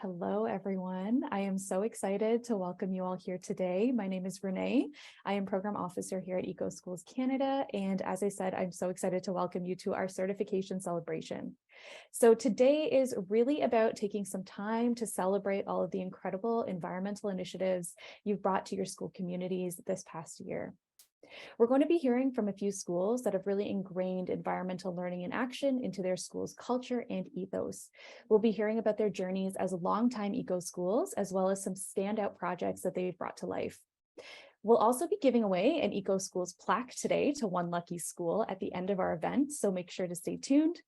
Hello, everyone. I am so excited to welcome you all here today. My name is Renee. I am Program Officer here at EcoSchools Canada. And as I said, I'm so excited to welcome you to our certification celebration. So today is really about taking some time to celebrate all of the incredible environmental initiatives you've brought to your school communities this past year. We're going to be hearing from a few schools that have really ingrained environmental learning and action into their school's culture and ethos. We'll be hearing about their journeys as longtime eco schools, as well as some standout projects that they've brought to life. We'll also be giving away an Eco Schools plaque today to one lucky school at the end of our event, so make sure to stay tuned.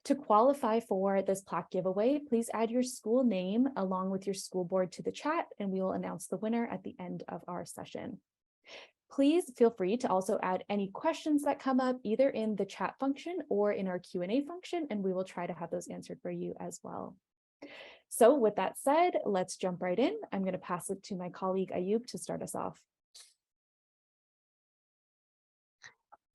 To qualify for this plaque giveaway, please add your school name along with your school board to the chat, and we will announce the winner at the end of our session. Please feel free to also add any questions that come up either in the chat function or in our Q&A function, and we will try to have those answered for you as well. So with that said, let's jump right in. I'm going to pass it to my colleague Ayub to start us off.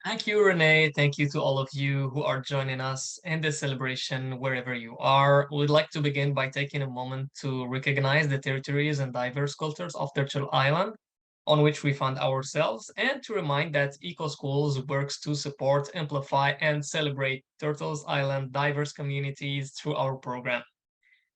Thank you, Renee. Thank you to all of you who are joining us in this celebration wherever you are. We'd like to begin by taking a moment to recognize the territories and diverse cultures of Turtle Island, on which we find ourselves, and to remind that EcoSchools works to support, amplify, and celebrate Turtles Island diverse communities through our program.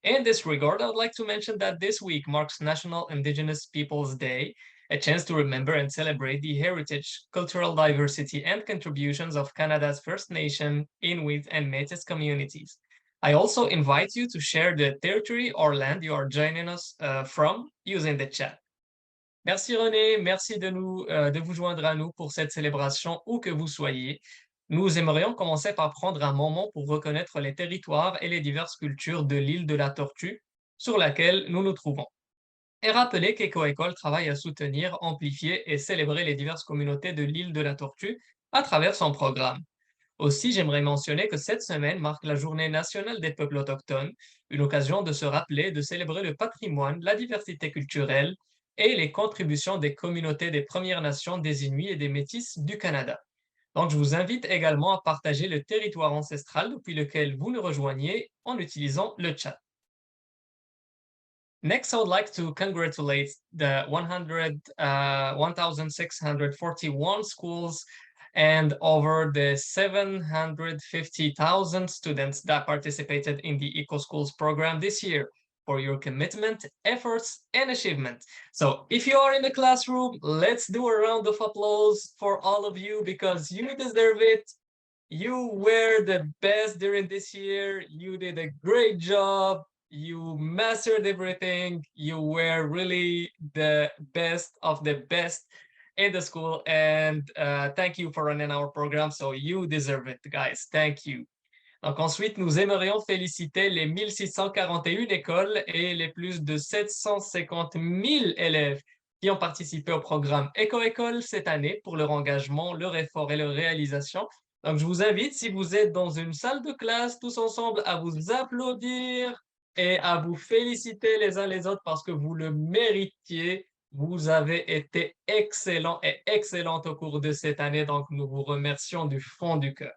In this regard, I would like to mention that this week marks National Indigenous Peoples Day, a chance to remember and celebrate the heritage, cultural diversity, and contributions of Canada's First Nation, Inuit, and Métis communities. I also invite you to share the territory or land you are joining us from using the chat. Merci René, merci de vous joindre à nous pour cette célébration où que vous soyez. Nous aimerions commencer par prendre un moment pour reconnaître les territoires et les diverses cultures de l'île de la Tortue sur laquelle nous nous trouvons. Et rappeler qu'EcoEcole travaille à soutenir, amplifier et célébrer les diverses communautés de l'île de la Tortue à travers son programme. Aussi, j'aimerais mentionner que cette semaine marque la Journée nationale des peuples autochtones, une occasion de se rappeler, de célébrer le patrimoine, la diversité culturelle et les contributions des communautés des Premières Nations, des Inuits et des Métis du Canada. Donc, je vous invite également à partager le territoire ancestral depuis lequel vous nous rejoignez en utilisant le chat. Next, I would like to congratulate the 1,641 schools and over the 750,000 students that participated in the EcoSchools program this year for your commitment, efforts, and achievement. So if you are in the classroom, let's do a round of applause for all of you because you deserve it. You were the best during this year. You did a great job. You mastered everything. You were really the best of the best in the school. And thank you for running our program. So you deserve it, guys. Thank you. Donc ensuite, nous aimerions féliciter les 1641 écoles et les plus de 750 000 élèves qui ont participé au programme EcoEcole cette année pour leur engagement, leur effort et leur réalisation. Donc, je vous invite, si vous êtes dans une salle de classe, tous ensemble, à vous applaudir et à vous féliciter les uns les autres parce que vous le méritiez. Vous avez été excellents et excellentes au cours de cette année. Donc, nous vous remercions du fond du cœur.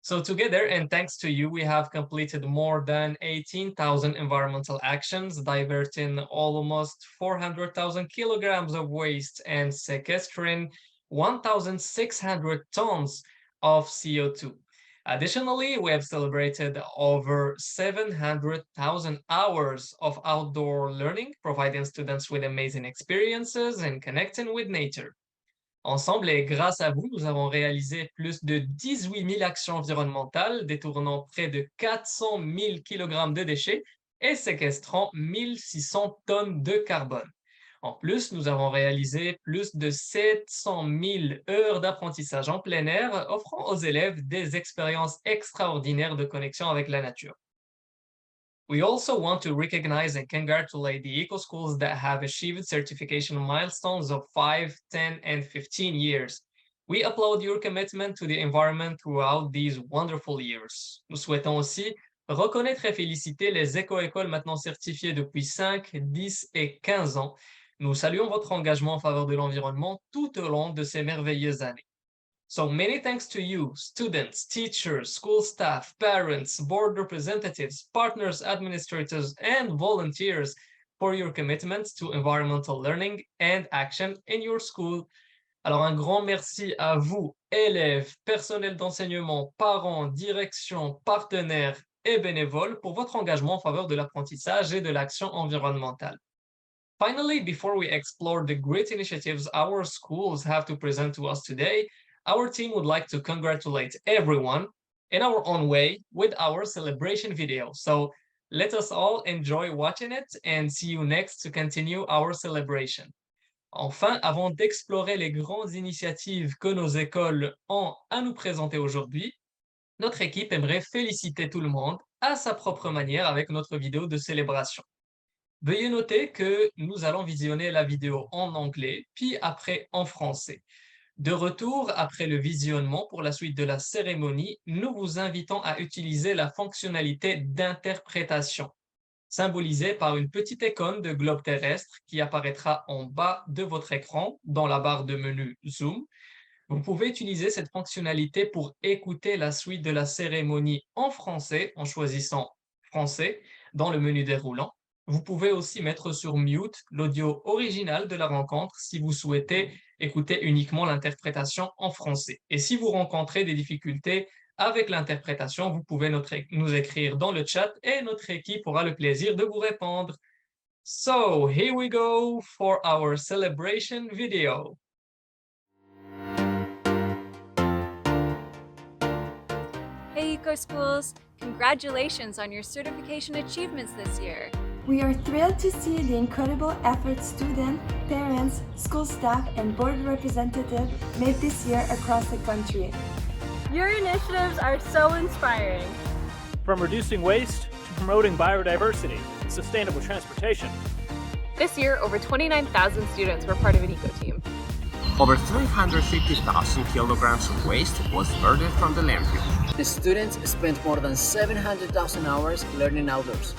So together, and thanks to you, we have completed more than 18,000 environmental actions, diverting almost 400,000 kilograms of waste and sequestering 1,600 tons of CO2. Additionally, we have celebrated over 700,000 hours of outdoor learning, providing students with amazing experiences and connecting with nature. Ensemble et grâce à vous, nous avons réalisé plus de 18 000 actions environnementales, détournant près de 400 000 kg de déchets et séquestrant 1600 tonnes de carbone. En plus, nous avons réalisé plus de 700 000 heures d'apprentissage en plein air, offrant aux élèves des expériences extraordinaires de connexion avec la nature. We also want to recognize and congratulate the EcoSchools that have achieved certification milestones of 5, 10, and 15 years. We applaud your commitment to the environment throughout these wonderful years. Nous souhaitons aussi reconnaître et féliciter les éco-écoles maintenant certifiées depuis 5, 10 et 15 ans. Nous saluons votre engagement en faveur de l'environnement tout au long de ces merveilleuses années. So many thanks to you, students, teachers, school staff, parents, board representatives, partners, administrators, and volunteers for your commitment to environmental learning and action in your school. Alors, un grand merci à vous, élèves, personnel d'enseignement, parents, direction, partenaires et bénévoles pour votre engagement en faveur de l'apprentissage et de l'action environnementale. Finally, before we explore the great initiatives our schools have to present to us today, our team would like to congratulate everyone in our own way with our celebration video. So let us all enjoy watching it and see you next to continue our celebration. Enfin, avant d'explorer les grandes initiatives que nos écoles ont à nous présenter aujourd'hui, notre équipe aimerait féliciter tout le monde à sa propre manière avec notre vidéo de célébration. Veuillez noter que nous allons visionner la vidéo en anglais, puis après en français. De retour après le visionnement pour la suite de la cérémonie, nous vous invitons à utiliser la fonctionnalité d'interprétation, symbolisée par une petite icône de globe terrestre qui apparaîtra en bas de votre écran dans la barre de menu Zoom. Vous pouvez utiliser cette fonctionnalité pour écouter la suite de la cérémonie en français en choisissant Français dans le menu déroulant. Vous pouvez aussi mettre sur mute l'audio original de la rencontre si vous souhaitez écouter uniquement l'interprétation en français. Et si vous rencontrez des difficultés avec l'interprétation, vous pouvez nous écrire dans le chat et notre équipe aura le plaisir de vous répondre. So, here we go for our celebration video. Hey EcoSchools, congratulations on your certification achievements this year. We are thrilled to see the incredible efforts students, parents, school staff, and board representatives made this year across the country. Your initiatives are so inspiring. From reducing waste to promoting biodiversity and sustainable transportation. This year, over 29,000 students were part of an eco team. Over 350,000 kilograms of waste was diverted from the landfill. The students spent more than 700,000 hours learning outdoors.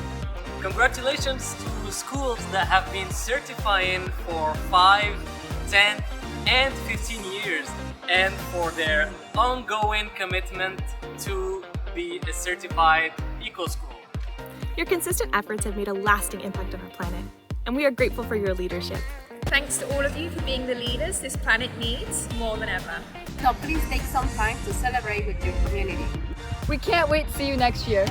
Congratulations to schools that have been certifying for 5, 10, and 15 years and for their ongoing commitment to be a certified eco-school. Your consistent efforts have made a lasting impact on our planet, and we are grateful for your leadership. Thanks to all of you for being the leaders this planet needs more than ever. So please take some time to celebrate with your community. We can't wait to see you next year.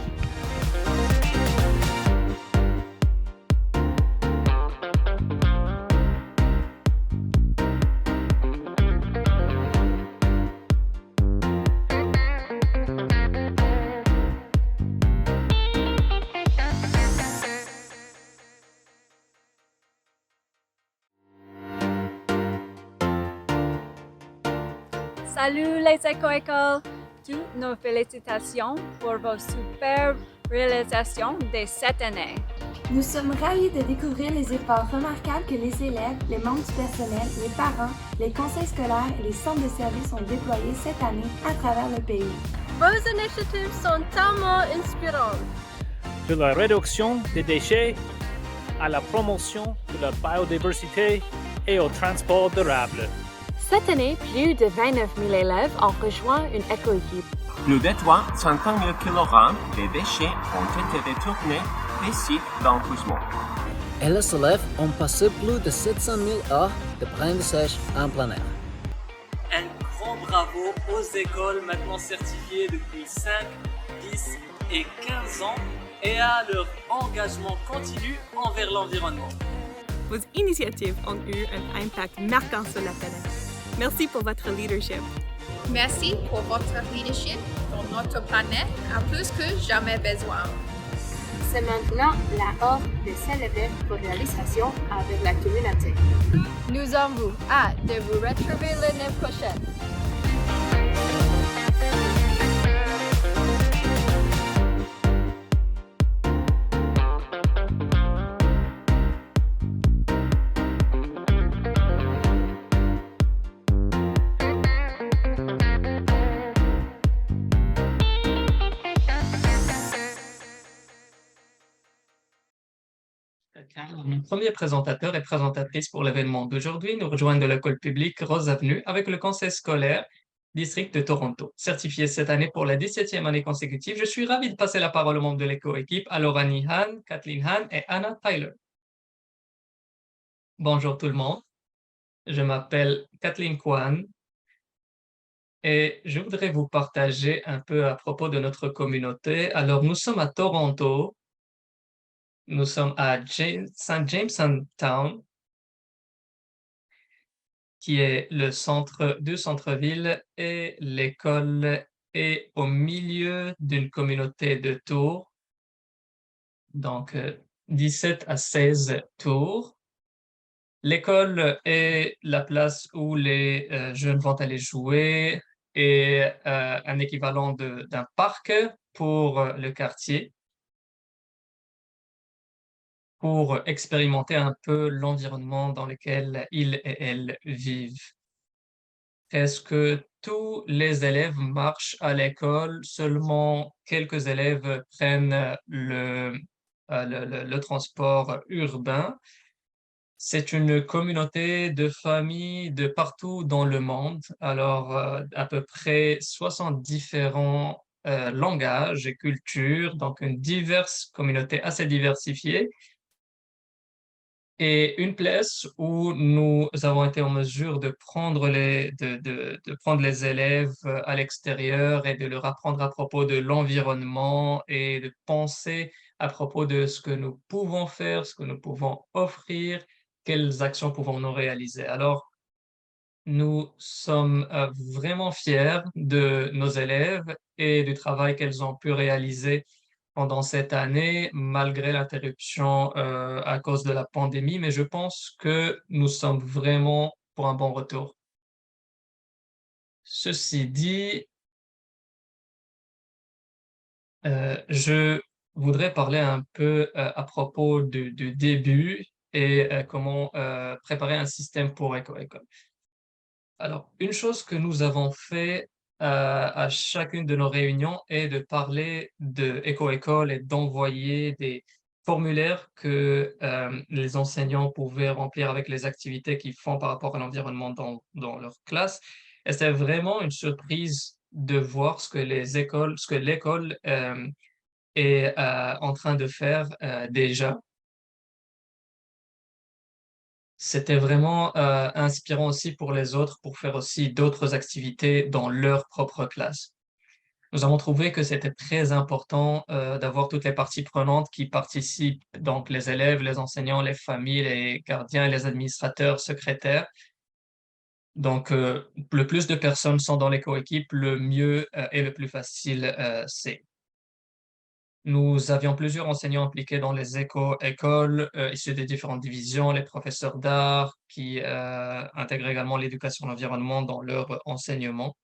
Salut les éco-écoles! Toutes nos félicitations pour vos superbes réalisations de cette année. Nous sommes ravis de découvrir les efforts remarquables que les élèves, les membres du personnel, les parents, les conseils scolaires et les centres de services ont déployés cette année à travers le pays. Vos initiatives sont tellement inspirantes. De la réduction des déchets à la promotion de la biodiversité et au transport durable. Cette année, plus de 29 000 élèves ont rejoint une éco-équipe. Plus de 350 000 kilogrammes de déchets ont été détournés des sites d'enfouissement. Et les élèves ont passé plus de 700 000 heures d'apprentissage en plein air. Un grand bravo aux écoles maintenant certifiées depuis 5, 10 et 15 ans et à leur engagement continu envers l'environnement. Vos initiatives ont eu un impact marquant sur la planète. Merci pour votre leadership. Merci pour votre leadership dont notre planète a plus que jamais besoin. C'est maintenant l'heure de célébrer vos réalisations avec la communauté. Nous avons hâte de vous retrouver l'année prochaine. Mon premier présentateur et présentatrice pour l'événement d'aujourd'hui nous rejoignent de l'école publique Rose Avenue avec le conseil scolaire district de Toronto. Certifié cette année pour la 17e année consécutive, je suis ravi de passer la parole aux membres de l'éco-équipe, à Lorani Han, Kathleen Han et Anna Tyler. Bonjour tout le monde, je m'appelle Kathleen Kwan et je voudrais vous partager un peu à propos de notre communauté. Alors, nous sommes à Toronto, nous sommes à St. Jamestown, qui est le centre du centre-ville, et l'école est au milieu d'une communauté de tours, donc 17 à 16 tours. L'école est la place où les jeunes vont aller jouer et un équivalent d'un parc pour le quartier, pour expérimenter un peu l'environnement dans lequel ils et elles vivent. Est-ce que tous les élèves marchent à l'école? Seulement quelques élèves prennent le transport urbain. C'est une communauté de familles de partout dans le monde. Alors, à peu près 60 différents langages et cultures, donc une diverse communauté assez diversifiée. Et une place où nous avons été en mesure de prendre de prendre les élèves à l'extérieur et de leur apprendre à propos de l'environnement et de penser à propos de ce que nous pouvons faire, ce que nous pouvons offrir, quelles actions pouvons-nous réaliser. Alors, nous sommes vraiment fiers de nos élèves et du travail qu'elles ont pu réaliser pendant cette année, malgré l'interruption à cause de la pandémie, mais je pense que nous sommes vraiment pour un bon retour. Ceci dit, je voudrais parler un peu à propos du début et comment préparer un système pour éco-école. Alors, une chose que nous avons fait à chacune de nos réunions est de parler de éco-école et d'envoyer des formulaires que les enseignants pouvaient remplir avec les activités qu'ils font par rapport à l'environnement dans leur classe. Et c'est vraiment une surprise de voir ce que ce que l'école est en train de faire déjà. C'était vraiment inspirant aussi pour les autres pour faire aussi d'autres activités dans leur propre classe. Nous avons trouvé que c'était très important d'avoir toutes les parties prenantes qui participent, donc les élèves, les enseignants, les familles, les gardiens, les administrateurs, secrétaires. Donc, le plus de personnes sont dans l'éco-équipe, le mieux et le plus facile c'est. Nous avions plusieurs enseignants impliqués dans les écoles, issus des différentes divisions, les professeurs d'art qui intègrent également l'éducation et l'environnement dans leur enseignement.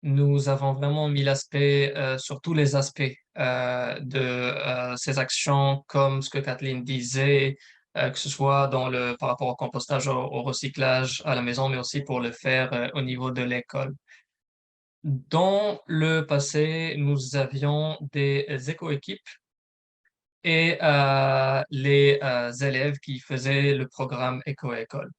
Nous avons vraiment mis l'aspect sur tous les aspects de ces actions, comme ce que Kathleen disait, que ce soit par rapport au compostage, au recyclage à la maison, mais aussi pour le faire au niveau de l'école. Dans le passé, nous avions des éco-équipes et les élèves qui faisaient le programme éco-école.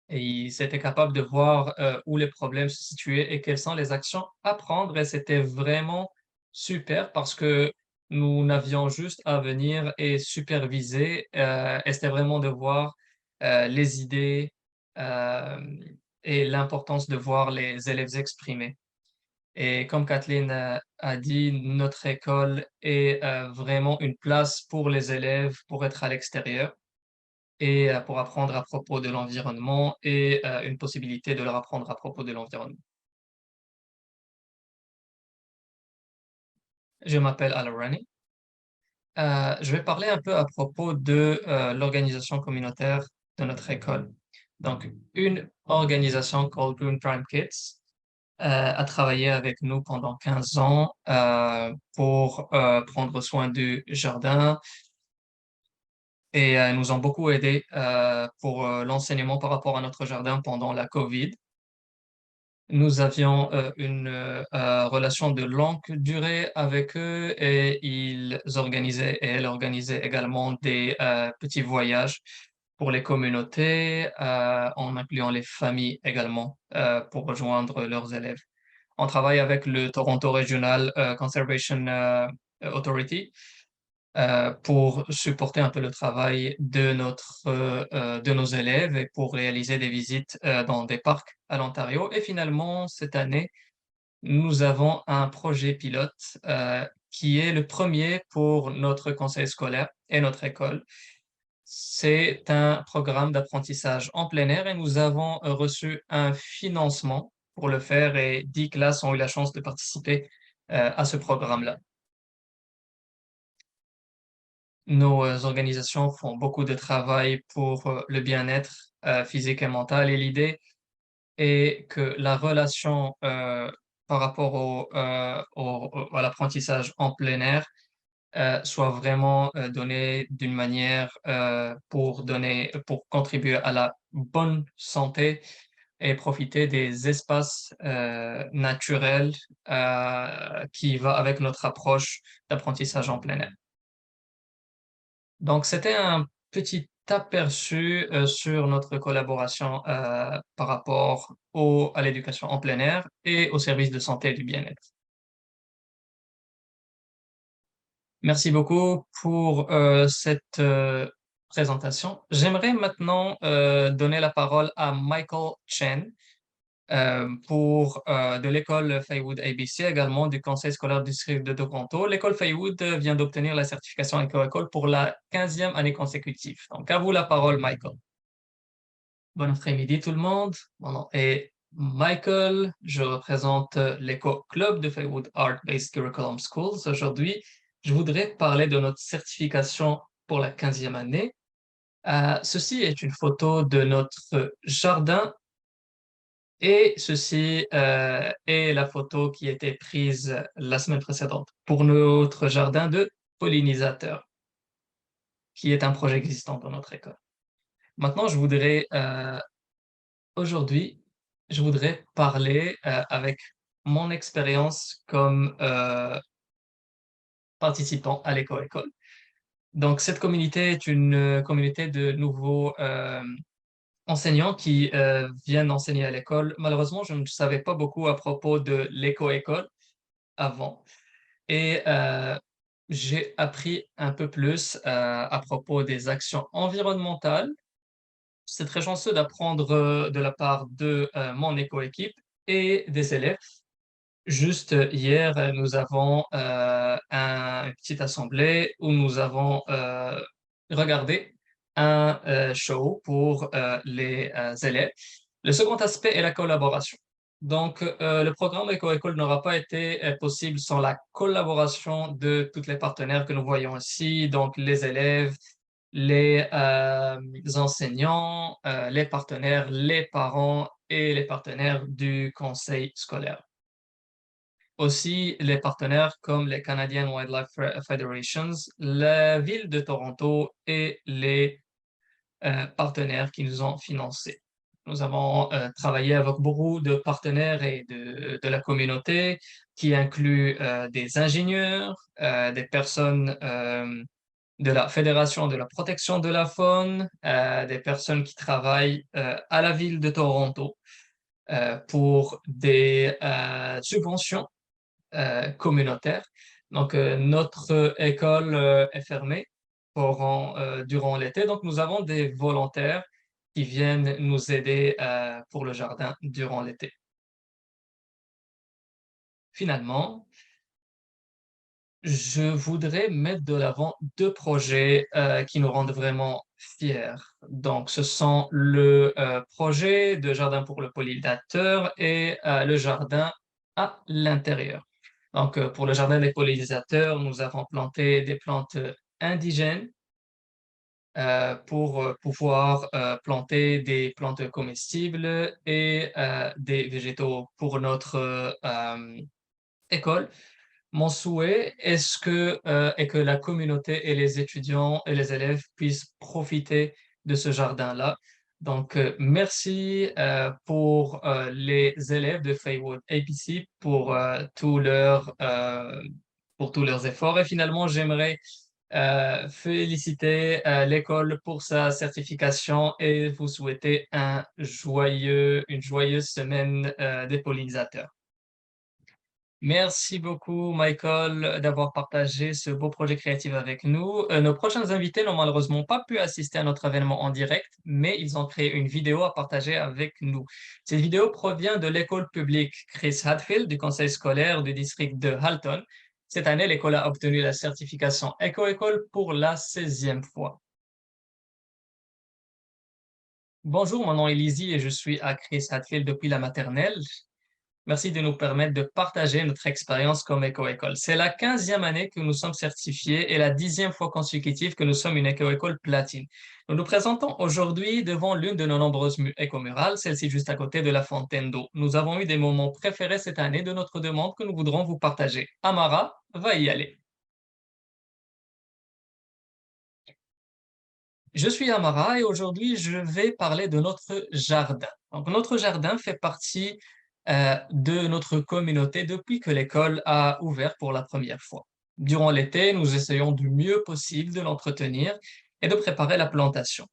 Et ils étaient capables de voir où les problèmes se situaient et quelles sont les actions à prendre. Et c'était vraiment super parce que nous n'avions juste à venir et superviser. Et c'était vraiment de voir les idées euh, et l'importance de voir les élèves exprimer. Et comme Kathleen a dit, notre école est vraiment une place pour les élèves pour être à l'extérieur et pour apprendre à propos de l'environnement et une possibilité de leur apprendre à propos de l'environnement. Je m'appelle Alarani. Je vais parler un peu à propos de l'organisation communautaire de notre école. Donc, une organisation called Green Prime Kids a travaillé avec nous pendant 15 ans pour prendre soin du jardin et nous ont beaucoup aidé pour l'enseignement par rapport à notre jardin pendant la COVID. Nous avions une relation de longue durée avec eux et ils organisaient et elles organisaient également des petits voyages pour les communautés, en incluant les familles également, pour rejoindre leurs élèves. On travaille avec le Toronto Regional Conservation Authority pour supporter un peu le travail de nos élèves et pour réaliser des visites dans des parcs à l'Ontario. Et finalement, cette année, nous avons un projet pilote qui est le premier pour notre conseil scolaire et notre école. C'est un programme d'apprentissage en plein air et nous avons reçu un financement pour le faire et 10 classes ont eu la chance de participer à ce programme-là. Nos organisations font beaucoup de travail pour le bien-être physique et mental et l'idée est que la relation par rapport à l'apprentissage en plein air soit vraiment donnée d'une manière pour contribuer à la bonne santé et profiter des espaces naturels qui va avec notre approche d'apprentissage en plein air. Donc, c'était un petit aperçu sur notre collaboration par rapport à l'éducation en plein air et au service de santé et du bien-être. Merci beaucoup pour cette présentation. J'aimerais maintenant donner la parole à Michael Chen de l'école Faywood ABC, également du Conseil scolaire du district de Toronto. L'école Faywood vient d'obtenir la certification éco-école pour la 15e année consécutive. Donc, à vous la parole, Michael. Bon après-midi tout le monde. Mon nom est Michael. Je représente l'éco-club de Faywood Art-Based Curriculum Schools. Aujourd'hui, je voudrais parler de notre certification pour la 15e année. Ceci est une photo de notre jardin et ceci est la photo qui a été prise la semaine précédente pour notre jardin de pollinisateurs, qui est un projet existant dans notre école. Maintenant, aujourd'hui, je voudrais parler avec mon expérience comme participant à l'éco-école. Donc, cette communauté est une communauté de nouveaux enseignants qui viennent enseigner à l'école. Malheureusement, je ne savais pas beaucoup à propos de l'éco-école avant. Et j'ai appris un peu plus à propos des actions environnementales. C'est très chanceux d'apprendre de la part de mon éco-équipe et des élèves. Juste hier, nous avons une petite assemblée où nous avons regardé un show pour les élèves. Le second aspect est la collaboration. Donc, le programme Éco-École n'aura pas été possible sans la collaboration de tous les partenaires que nous voyons ici, donc les élèves, les enseignants, les partenaires, les parents et les partenaires du conseil scolaire. Aussi, les partenaires comme les Canadian Wildlife Federations, la ville de Toronto et les partenaires qui nous ont financés. Nous avons travaillé avec beaucoup de partenaires et de la communauté qui incluent des ingénieurs, des personnes de la Fédération de la protection de la faune, des personnes qui travaillent à la ville de Toronto pour des subventions communautaires. Donc, notre école est fermée durant l'été. Donc, nous avons des volontaires qui viennent nous aider pour le jardin durant l'été. Finalement, je voudrais mettre de l'avant deux projets qui nous rendent vraiment fiers. Donc, ce sont le projet de jardin pour le pollinisateur et le jardin à l'intérieur. Donc, pour le jardin des pollinisateurs, nous avons planté des plantes indigènes pour pouvoir planter des plantes comestibles et des végétaux pour notre école. Mon souhait est que la communauté et les étudiants et les élèves puissent profiter de ce jardin-là. Donc, merci pour les élèves de Faywood ABC pour tous leurs efforts. Et finalement, j'aimerais féliciter l'école pour sa certification et vous souhaiter une joyeuse semaine des pollinisateurs. Merci beaucoup, Michael, d'avoir partagé ce beau projet créatif avec nous. Nos prochains invités n'ont malheureusement pas pu assister à notre événement en direct, mais ils ont créé une vidéo à partager avec nous. Cette vidéo provient de l'école publique Chris Hadfield du conseil scolaire du district de Halton. Cette année, l'école a obtenu la certification Éco-École pour la 16e fois. Bonjour, mon nom est Lizzie et je suis à Chris Hadfield depuis la maternelle. Merci de nous permettre de partager notre expérience comme éco-école. C'est la 15e année que nous sommes certifiés et la 10e fois consécutive que nous sommes une éco-école platine. Nous nous présentons aujourd'hui devant l'une de nos nombreuses éco-murales, celle-ci juste à côté de la fontaine d'eau. Nous avons eu des moments préférés cette année de notre demande que nous voudrons vous partager. Amara va y aller. Je suis Amara et aujourd'hui, je vais parler de notre jardin. Donc, notre jardin fait partie de notre communauté depuis que l'école a ouvert pour la première fois. Durant l'été, nous essayons du mieux possible de l'entretenir et de préparer la plantation.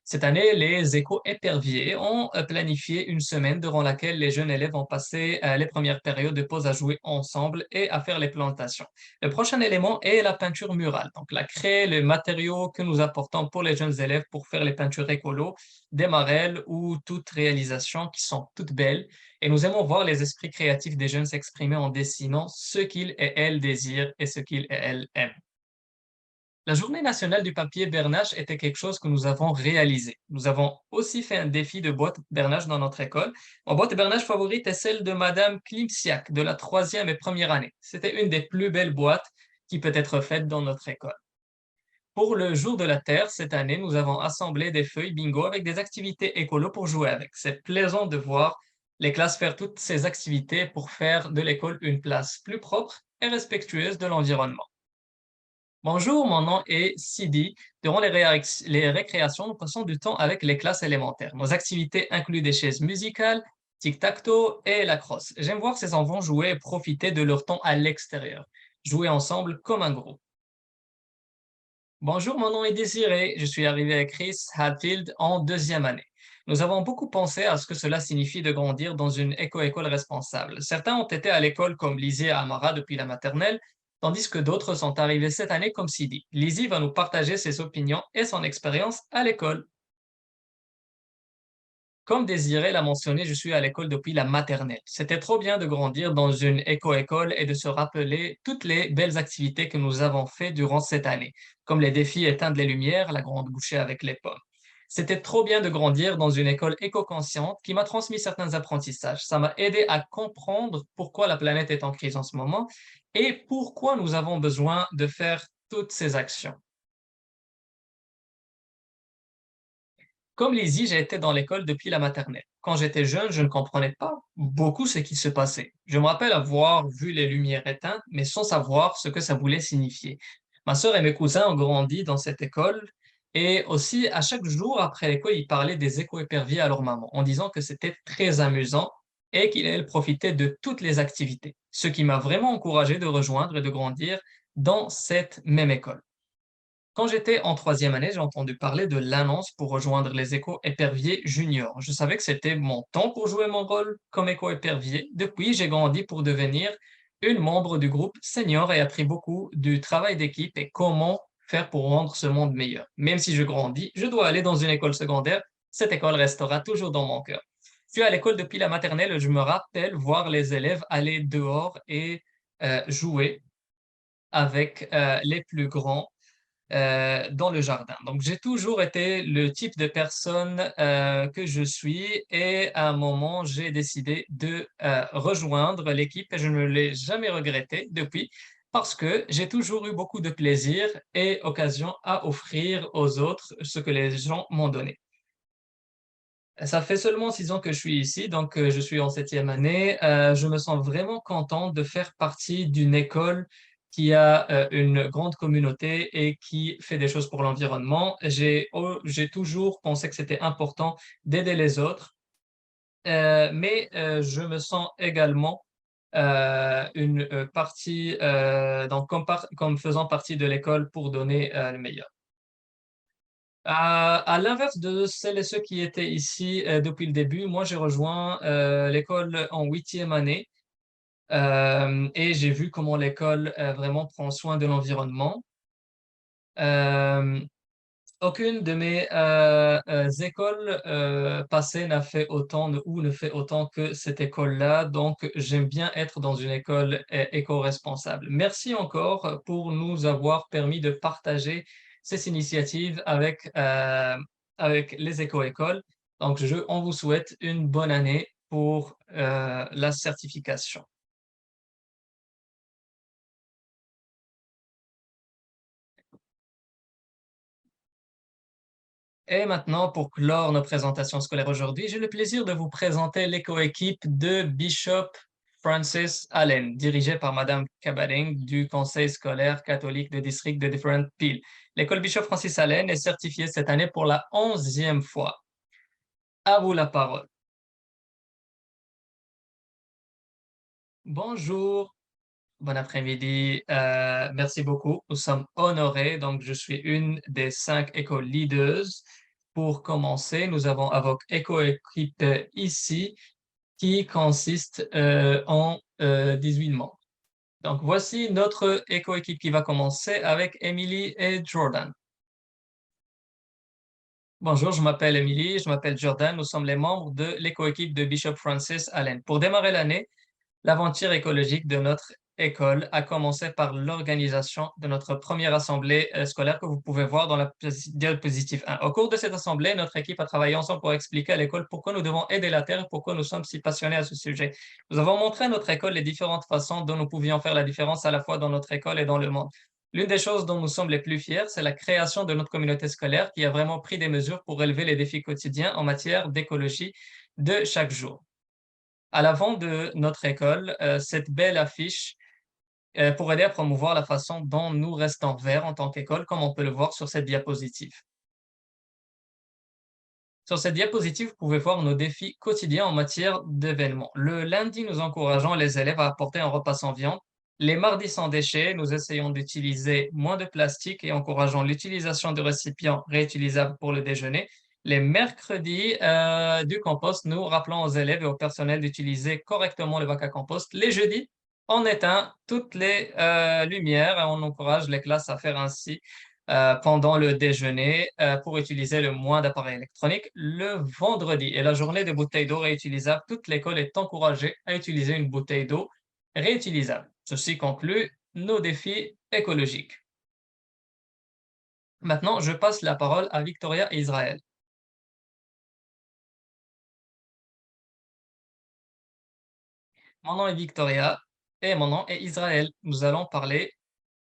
Cette année, les éco-éperviers ont planifié une semaine durant laquelle les jeunes élèves ont passé les premières périodes de pause à jouer ensemble et à faire les plantations. Le prochain élément est la peinture murale, donc la craie, les matériaux que nous apportons pour les jeunes élèves pour faire les peintures écolo, des marelles ou toute réalisation qui sont toutes belles. Et nous aimons voir les esprits créatifs des jeunes s'exprimer en dessinant ce qu'ils et elles désirent et ce qu'ils et elles aiment. La Journée nationale du papier Bernache était quelque chose que nous avons réalisé. Nous avons aussi fait un défi de boîte Bernache dans notre école. Mon boîte Bernache favorite est celle de Madame Klimsiak de la 3e et première année. C'était une des plus belles boîtes qui peut être faite dans notre école. Pour le jour de la Terre, cette année, nous avons assemblé des feuilles bingo avec des activités écolo pour jouer avec. C'est plaisant de voir les classes faire toutes ces activités pour faire de l'école une place plus propre et respectueuse de l'environnement. Bonjour, mon nom est Sidi. Durant les récréations, nous passons du temps avec les classes élémentaires. Nos activités incluent des chaises musicales, tic-tac-toe et la crosse. J'aime voir ces enfants jouer et profiter de leur temps à l'extérieur. Jouer ensemble comme un groupe. Bonjour, mon nom est Désiré. Je suis arrivé à Chris Hadfield en 2e année. Nous avons beaucoup pensé à ce que cela signifie de grandir dans une éco-école responsable. Certains ont été à l'école comme Lizzie et Amara depuis la maternelle, tandis que d'autres sont arrivés cette année comme Sidi. Lizzie va nous partager ses opinions et son expérience à l'école. Comme Désiré l'a mentionné, je suis à l'école depuis la maternelle. C'était trop bien de grandir dans une éco-école et de se rappeler toutes les belles activités que nous avons faites durant cette année, comme les défis éteindre les lumières, la grande bouchée avec les pommes. C'était trop bien de grandir dans une école éco-consciente qui m'a transmis certains apprentissages. Ça m'a aidé à comprendre pourquoi la planète est en crise en ce moment et pourquoi nous avons besoin de faire toutes ces actions. Comme Lizzie, j'ai été dans l'école depuis la maternelle. Quand j'étais jeune, je ne comprenais pas beaucoup ce qui se passait. Je me rappelle avoir vu les lumières éteintes, mais sans savoir ce que ça voulait signifier. Ma sœur et mes cousins ont grandi dans cette école et aussi à chaque jour après l'école, ils parlaient des éco-éperviers à leur maman en disant que c'était très amusant et qu'ils profitaient de toutes les activités, ce qui m'a vraiment encouragé de rejoindre et de grandir dans cette même école. Quand j'étais en 3e année, j'ai entendu parler de l'annonce pour rejoindre les éco-éperviers juniors. Je savais que c'était mon temps pour jouer mon rôle comme éco-épervier. Depuis, j'ai grandi pour devenir une membre du groupe senior et appris beaucoup du travail d'équipe et comment faire pour rendre ce monde meilleur. Même si je grandis, je dois aller dans une école secondaire. Cette école restera toujours dans mon cœur. Je suis à l'école depuis la maternelle. Je me rappelle voir les élèves aller dehors et jouer avec les plus grands dans le jardin. Donc, j'ai toujours été le type de personne que je suis et à un moment, j'ai décidé de rejoindre l'équipe et je ne l'ai jamais regretté depuis parce que j'ai toujours eu beaucoup de plaisir et occasion à offrir aux autres ce que les gens m'ont donné. Ça fait seulement 6 ans que je suis ici, donc je suis en 7e année. Je me sens vraiment content de faire partie d'une école qui a une grande communauté et qui fait des choses pour l'environnement. J'ai toujours pensé que c'était important d'aider les autres, mais je me sens également une partie, donc comme faisant partie de l'école pour donner le meilleur. À l'inverse de celles et ceux qui étaient ici depuis le début, moi j'ai rejoint l'école en 8e année et j'ai vu comment l'école vraiment prend soin de l'environnement. Euh, Aucune de mes écoles passées n'a fait autant ou ne fait autant que cette école-là, donc j'aime bien être dans une école éco-responsable. Merci encore pour nous avoir permis de partager ces initiatives avec les éco-écoles. Donc, on vous souhaite une bonne année pour la certification. Et maintenant, pour clore nos présentations scolaires aujourd'hui, j'ai le plaisir de vous présenter l'éco-équipe de Bishop Francis Allen, dirigée par Madame Cabaring du Conseil scolaire catholique de district de Different Peel. L'école Bishop Francis Allen est certifiée cette année pour la 11e fois. À vous la parole. Bonjour, bon après-midi, merci beaucoup. Nous sommes honorés, donc je suis une des 5 éco-leaders. Pour commencer, nous avons avec éco-équipe ici qui consiste en 18 membres. Donc, voici notre éco-équipe qui va commencer avec Emily et Jordan. Bonjour, je m'appelle Emily, je m'appelle Jordan. Nous sommes les membres de l'éco-équipe de Bishop Francis Allen. Pour démarrer l'année, l'aventure écologique de notre école a commencé par l'organisation de notre première assemblée scolaire que vous pouvez voir dans la diapositive 1. Au cours de cette assemblée, notre équipe a travaillé ensemble pour expliquer à l'école pourquoi nous devons aider la Terre et pourquoi nous sommes si passionnés à ce sujet. Nous avons montré à notre école les différentes façons dont nous pouvions faire la différence à la fois dans notre école et dans le monde. L'une des choses dont nous sommes les plus fiers, c'est la création de notre communauté scolaire qui a vraiment pris des mesures pour relever les défis quotidiens en matière d'écologie de chaque jour. À l'avant de notre école, cette belle affiche pour aider à promouvoir la façon dont nous restons verts en tant qu'école, comme on peut le voir sur cette diapositive. Sur cette diapositive, vous pouvez voir nos défis quotidiens en matière d'événements. Le lundi, nous encourageons les élèves à apporter un repas sans viande. Les mardis sans déchets, nous essayons d'utiliser moins de plastique et encourageons l'utilisation de récipients réutilisables pour le déjeuner. Les mercredis du compost, nous rappelons aux élèves et au personnel d'utiliser correctement le bac à compost. Les jeudis, on éteint toutes les lumières et on encourage les classes à faire ainsi pendant le déjeuner pour utiliser le moins d'appareils électroniques. Le vendredi est la journée des bouteilles d'eau réutilisables. Toute l'école est encouragée à utiliser une bouteille d'eau réutilisable. Ceci conclut nos défis écologiques. Maintenant, je passe la parole à Victoria et Israël. Mon nom est Victoria et mon nom est Israël. Nous allons parler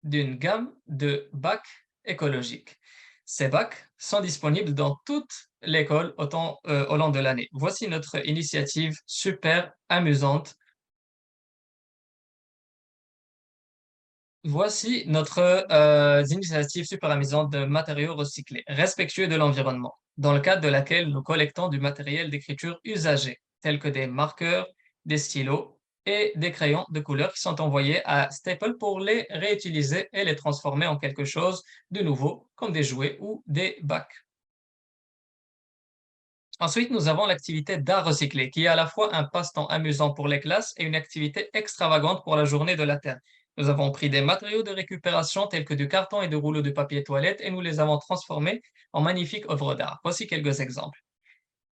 d'une gamme de bacs écologiques. Ces bacs sont disponibles dans toute l'école au long de l'année. Voici notre initiative super amusante. Voici notre initiative super amusante de matériaux recyclés, respectueux de l'environnement, dans le cadre de laquelle nous collectons du matériel d'écriture usagé, tel que des marqueurs, des stylos et des crayons de couleur qui sont envoyés à Staples pour les réutiliser et les transformer en quelque chose de nouveau, comme des jouets ou des bacs. Ensuite, nous avons l'activité d'art recyclé, qui est à la fois un passe-temps amusant pour les classes et une activité extravagante pour la journée de la Terre. Nous avons pris des matériaux de récupération tels que du carton et de rouleaux de papier toilette et nous les avons transformés en magnifiques œuvres d'art. Voici quelques exemples.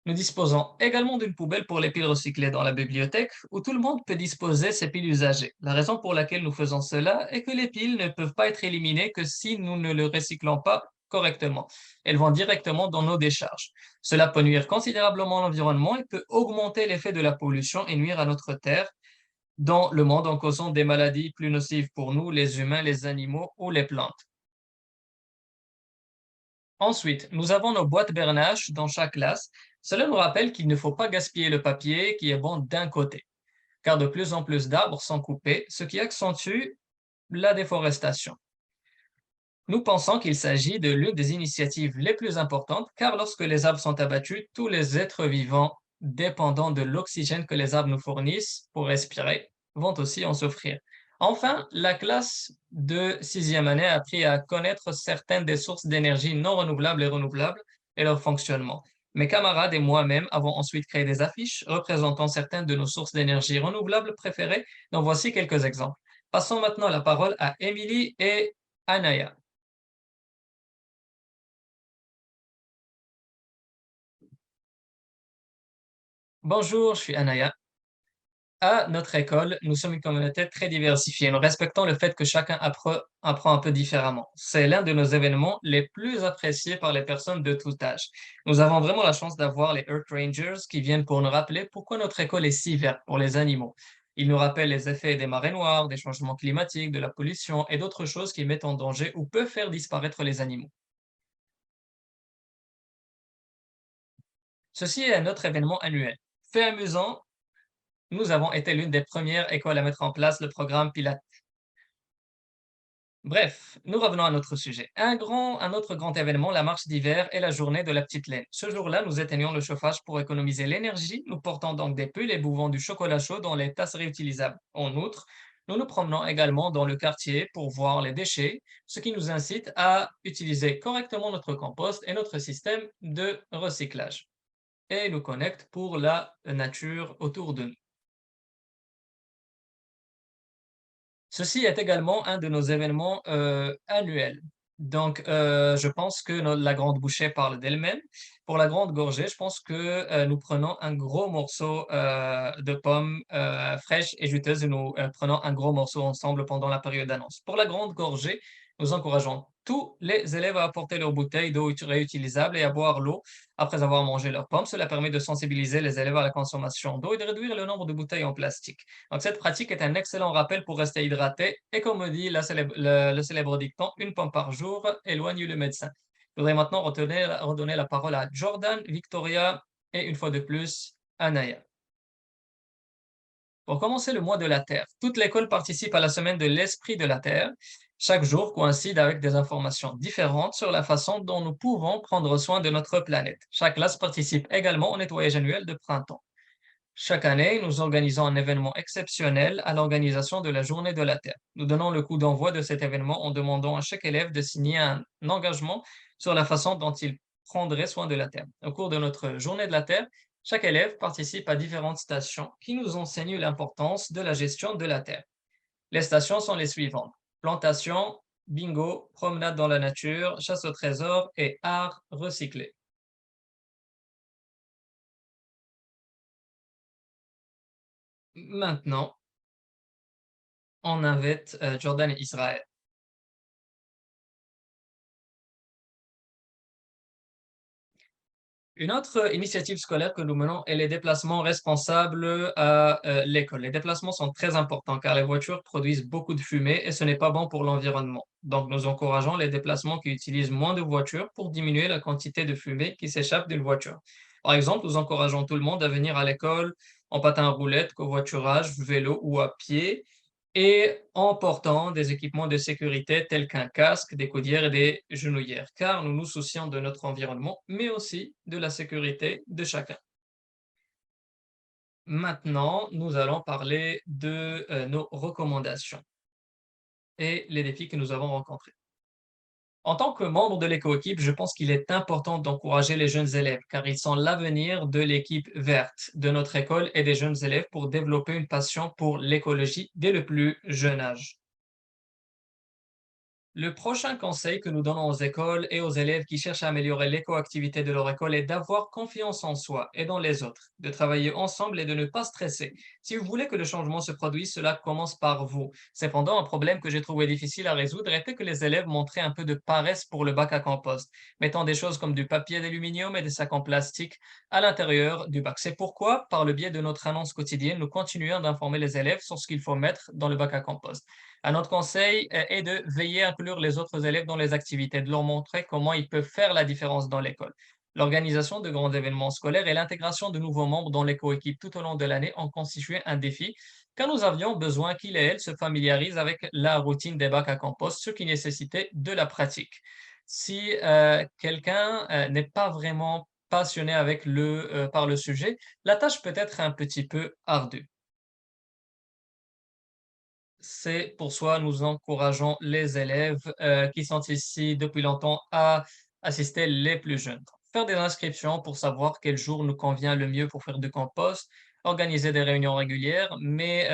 Nous disposons également d'une poubelle pour les piles recyclées dans la bibliothèque où tout le monde peut disposer ses piles usagées. La raison pour laquelle nous faisons cela est que les piles ne peuvent pas être éliminées que si nous ne les recyclons pas correctement. Elles vont directement dans nos décharges. Cela peut nuire considérablement à l'environnement et peut augmenter l'effet de la pollution et nuire à notre terre dans le monde en causant des maladies plus nocives pour nous, les humains, les animaux ou les plantes. Ensuite, nous avons nos boîtes Bernache dans chaque classe. Cela nous rappelle qu'il ne faut pas gaspiller le papier qui est bon d'un côté, car de plus en plus d'arbres sont coupés, ce qui accentue la déforestation. Nous pensons qu'il s'agit de l'une des initiatives les plus importantes, car lorsque les arbres sont abattus, tous les êtres vivants dépendants de l'oxygène que les arbres nous fournissent pour respirer vont aussi en souffrir. Enfin, la classe de sixième année a appris à connaître certaines des sources d'énergie non renouvelables et renouvelables et leur fonctionnement. Mes camarades et moi-même avons ensuite créé des affiches représentant certaines de nos sources d'énergie renouvelables préférées, dont voici quelques exemples. Passons maintenant la parole à Émilie et Anaya. Bonjour, je suis Anaya. À notre école, nous sommes une communauté très diversifiée. Nous respectons le fait que chacun apprend un peu différemment. C'est l'un de nos événements les plus appréciés par les personnes de tout âge. Nous avons vraiment la chance d'avoir les Earth Rangers qui viennent pour nous rappeler pourquoi notre école est si verte pour les animaux. Ils nous rappellent les effets des marées noires, des changements climatiques, de la pollution et d'autres choses qui mettent en danger ou peuvent faire disparaître les animaux. Ceci est notre événement annuel. Fait amusant, nous avons été l'une des premières écoles à mettre en place le programme Pilates. Bref, nous revenons à notre sujet. Un autre grand événement, la marche d'hiver et la journée de la petite laine. Ce jour-là, nous éteignons le chauffage pour économiser l'énergie. Nous portons donc des pulls et buvons du chocolat chaud dans les tasses réutilisables. En outre, nous nous promenons également dans le quartier pour voir les déchets, ce qui nous incite à utiliser correctement notre compost et notre système de recyclage et nous connecte pour la nature autour de nous. Ceci est également un de nos événements annuels. Donc, je pense que la grande bouchée parle d'elle-même. Pour la grande gorgée, je pense que nous prenons un gros morceau de pommes fraîches et juteuses et nous prenons un gros morceau ensemble pendant la période d'annonce. Pour la grande gorgée, nous encourageons tous les élèves à apporter leur bouteille d'eau réutilisable et à boire l'eau après avoir mangé leurs pommes. Cela permet de sensibiliser les élèves à la consommation d'eau et de réduire le nombre de bouteilles en plastique. Donc, cette pratique est un excellent rappel pour rester hydraté et comme me dit le célèbre dicton, une pomme par jour éloigne le médecin. Je voudrais maintenant redonner la parole à Jordan, Victoria et une fois de plus, Anaya. Pour commencer le mois de la Terre, toute l'école participe à la semaine de l'Esprit de la Terre. Chaque jour coïncide avec des informations différentes sur la façon dont nous pouvons prendre soin de notre planète. Chaque classe participe également au nettoyage annuel de printemps. Chaque année, nous organisons un événement exceptionnel à l'organisation de la Journée de la Terre. Nous donnons le coup d'envoi de cet événement en demandant à chaque élève de signer un engagement sur la façon dont il prendrait soin de la Terre. Au cours de notre Journée de la Terre, chaque élève participe à différentes stations qui nous enseignent l'importance de la gestion de la Terre. Les stations sont les suivantes: plantation, bingo, promenade dans la nature, chasse au trésor et art recyclé. Maintenant, on invite Jordan et Israël. Une autre initiative scolaire que nous menons est les déplacements responsables à l'école. Les déplacements sont très importants car les voitures produisent beaucoup de fumée et ce n'est pas bon pour l'environnement. Donc, nous encourageons les déplacements qui utilisent moins de voitures pour diminuer la quantité de fumée qui s'échappe d'une voiture. Par exemple, nous encourageons tout le monde à venir à l'école en patin à roulettes, covoiturage, vélo ou à pied et en portant des équipements de sécurité tels qu'un casque, des coudières et des genouillères, car nous nous soucions de notre environnement, mais aussi de la sécurité de chacun. Maintenant, nous allons parler de nos recommandations et les défis que nous avons rencontrés. En tant que membre de l'éco-équipe, je pense qu'il est important d'encourager les jeunes élèves, car ils sont l'avenir de l'équipe verte de notre école et des jeunes élèves pour développer une passion pour l'écologie dès le plus jeune âge. Le prochain conseil que nous donnons aux écoles et aux élèves qui cherchent à améliorer l'éco-activité de leur école est d'avoir confiance en soi et dans les autres, de travailler ensemble et de ne pas stresser. Si vous voulez que le changement se produise, cela commence par vous. Cependant, un problème que j'ai trouvé difficile à résoudre était que les élèves montraient un peu de paresse pour le bac à compost, mettant des choses comme du papier d'aluminium et des sacs en plastique à l'intérieur du bac. C'est pourquoi, par le biais de notre annonce quotidienne, nous continuons d'informer les élèves sur ce qu'il faut mettre dans le bac à compost. Un autre conseil est de veiller à inclure les autres élèves dans les activités, de leur montrer comment ils peuvent faire la différence dans l'école. L'organisation de grands événements scolaires et l'intégration de nouveaux membres dans l'éco-équipe tout au long de l'année ont constitué un défi, car nous avions besoin qu'ils et elles se familiarisent avec la routine des bacs à compost, ce qui nécessitait de la pratique. Si quelqu'un n'est pas vraiment passionné par le sujet, la tâche peut être un petit peu ardue. c'est pour soi, nous encourageons les élèves qui sont ici depuis longtemps à assister les plus jeunes. Faire des inscriptions pour savoir quel jour nous convient le mieux pour faire du compost, organiser des réunions régulières, mais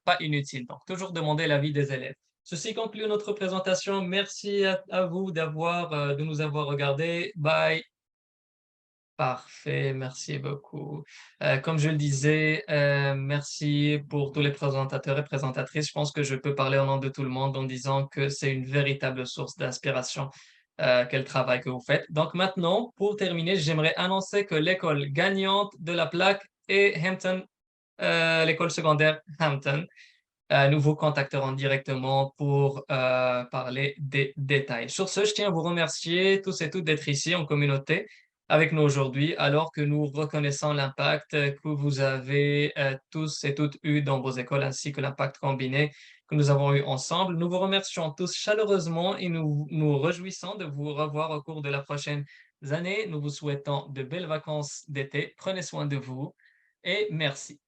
pas inutiles. Donc, toujours demander l'avis des élèves. Ceci conclut notre présentation. Merci à vous de nous avoir regardés. Bye. Parfait, merci beaucoup. Comme je le disais, merci pour tous les présentateurs et présentatrices. Je pense que je peux parler au nom de tout le monde en disant que c'est une véritable source d'inspiration, quel travail que vous faites. Donc maintenant, pour terminer, j'aimerais annoncer que l'école gagnante de la plaque est Hampton, l'école secondaire Hampton. Nous vous contacterons directement pour parler des détails. Sur ce, je tiens à vous remercier tous et toutes d'être ici en communauté avec nous aujourd'hui, alors que nous reconnaissons l'impact que vous avez tous et toutes eu dans vos écoles, ainsi que l'impact combiné que nous avons eu ensemble. Nous vous remercions tous chaleureusement et nous nous réjouissons de vous revoir au cours de la prochaine année. Nous vous souhaitons de belles vacances d'été. Prenez soin de vous et merci.